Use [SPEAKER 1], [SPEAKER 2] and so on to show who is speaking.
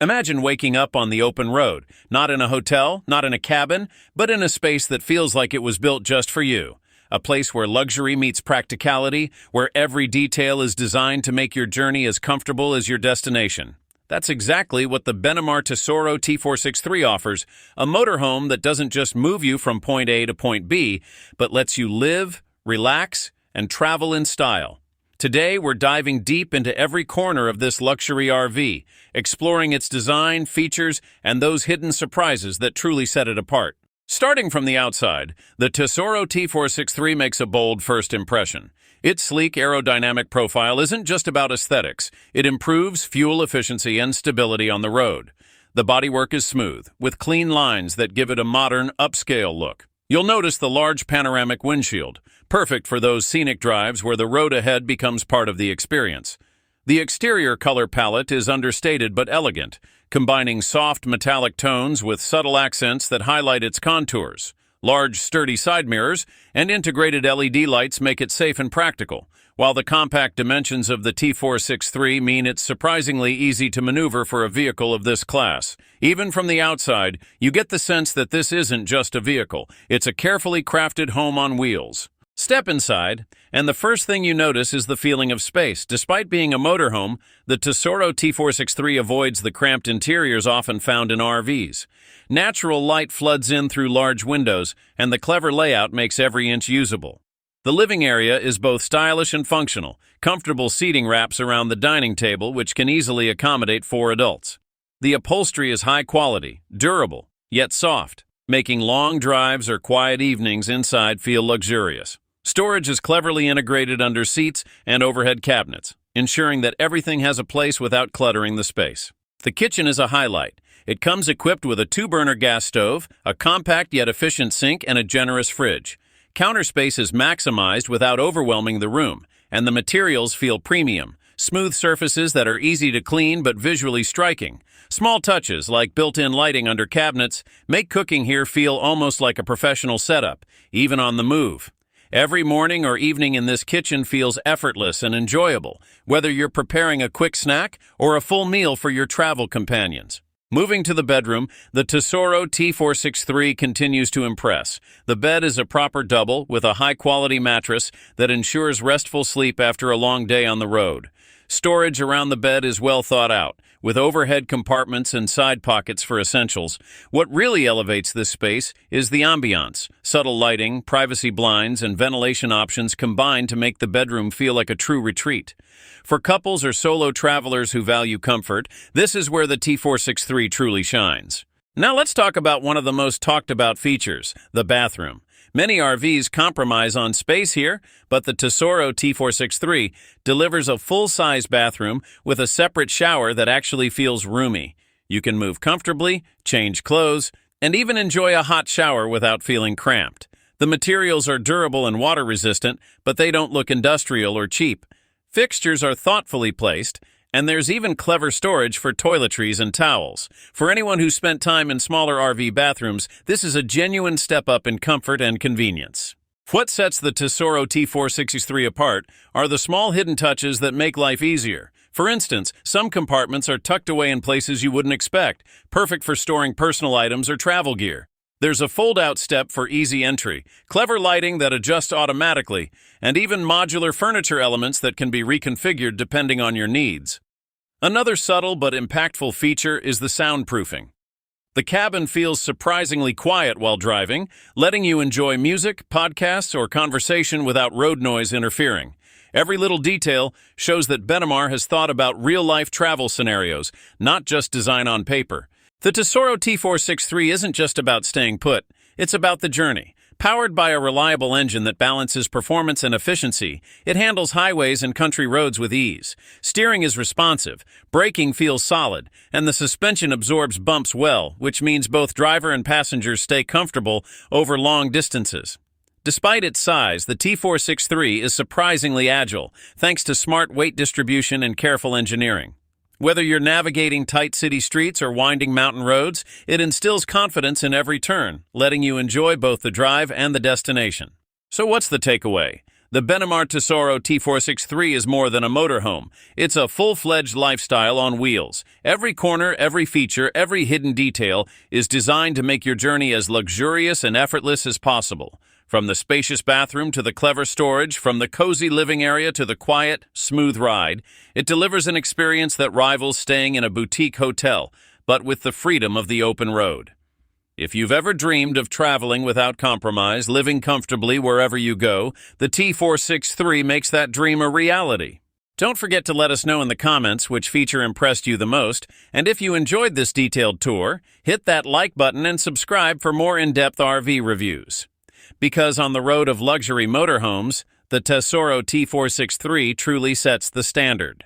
[SPEAKER 1] Imagine waking up on the open road, not in a hotel, not in a cabin, but in a space that feels like it was built just for you. A place where luxury meets practicality, where every detail is designed to make your journey as comfortable as your destination. That's exactly what the Benimar Tessoro T463 offers, a motorhome that doesn't just move you from point A to point B, but lets you live, relax, and travel in style. Today, we're diving deep into every corner of this luxury RV, exploring its design, features, and those hidden surprises that truly set it apart. Starting from the outside, the Tessoro T463 makes a bold first impression. Its sleek aerodynamic profile isn't just about aesthetics. It improves fuel efficiency and stability on the road. The bodywork is smooth, with clean lines that give it a modern, upscale look. You'll notice the large panoramic windshield, perfect for those scenic drives where the road ahead becomes part of the experience. The exterior color palette is understated but elegant, combining soft metallic tones with subtle accents that highlight its contours. Large, sturdy side mirrors and integrated LED lights make it safe and practical, while the compact dimensions of the T463 mean it's surprisingly easy to maneuver for a vehicle of this class. Even from the outside, you get the sense that this isn't just a vehicle, it's a carefully crafted home on wheels. Step inside, and the first thing you notice is the feeling of space. Despite being a motorhome, the Tessoro T463 avoids the cramped interiors often found in RVs. Natural light floods in through large windows, and the clever layout makes every inch usable. The living area is both stylish and functional. Comfortable seating wraps around the dining table, which can easily accommodate 4 adults. The upholstery is high quality, durable, yet soft, making long drives or quiet evenings inside feel luxurious. Storage is cleverly integrated under seats and overhead cabinets, ensuring that everything has a place without cluttering the space. The kitchen is a highlight. It comes equipped with a 2-burner gas stove, a compact yet efficient sink, and a generous fridge. Counter space is maximized without overwhelming the room, and the materials feel premium. Smooth surfaces that are easy to clean but visually striking. Small touches like built-in lighting under cabinets make cooking here feel almost like a professional setup, even on the move. Every morning or evening in this kitchen feels effortless and enjoyable, whether you're preparing a quick snack or a full meal for your travel companions. Moving to the bedroom, the Tessoro T463 continues to impress. The bed is a proper double with a high-quality mattress that ensures restful sleep after a long day on the road. Storage around the bed is well thought out, with overhead compartments and side pockets for essentials. What really elevates this space is the ambiance. Subtle lighting, privacy blinds, and ventilation options combine to make the bedroom feel like a true retreat. For couples or solo travelers who value comfort, this is where the T463 truly shines. Now let's talk about one of the most talked about features, the bathroom. Many RVs compromise on space here, but the Tessoro T463 delivers a full-size bathroom with a separate shower that actually feels roomy. You can move comfortably, change clothes, and even enjoy a hot shower without feeling cramped. The materials are durable and water-resistant, but they don't look industrial or cheap. Fixtures are thoughtfully placed, and there's even clever storage for toiletries and towels. For anyone who spent time in smaller RV bathrooms, this is a genuine step up in comfort and convenience. What sets the Tessoro T463 apart are the small hidden touches that make life easier. For instance, some compartments are tucked away in places you wouldn't expect, perfect for storing personal items or travel gear. There's a fold-out step for easy entry, clever lighting that adjusts automatically, and even modular furniture elements that can be reconfigured depending on your needs. Another subtle but impactful feature is the soundproofing. The cabin feels surprisingly quiet while driving, letting you enjoy music, podcasts, or conversation without road noise interfering. Every little detail shows that Benimar has thought about real-life travel scenarios, not just design on paper. The Tessoro T463 isn't just about staying put, it's about the journey. Powered by a reliable engine that balances performance and efficiency, it handles highways and country roads with ease. Steering is responsive, braking feels solid, and the suspension absorbs bumps well, which means both driver and passengers stay comfortable over long distances. Despite its size, the T463 is surprisingly agile, thanks to smart weight distribution and careful engineering. Whether you're navigating tight city streets or winding mountain roads, it instills confidence in every turn, letting you enjoy both the drive and the destination. So what's the takeaway? The Benimar Tessoro T463 is more than a motorhome. It's a full-fledged lifestyle on wheels. Every corner, every feature, every hidden detail is designed to make your journey as luxurious and effortless as possible. From the spacious bathroom to the clever storage, from the cozy living area to the quiet, smooth ride, it delivers an experience that rivals staying in a boutique hotel, but with the freedom of the open road. If you've ever dreamed of traveling without compromise, living comfortably wherever you go, the T463 makes that dream a reality. Don't forget to let us know in the comments which feature impressed you the most, and if you enjoyed this detailed tour, hit that like button and subscribe for more in-depth RV reviews. Because on the road of luxury motorhomes, the Tessoro T463 truly sets the standard.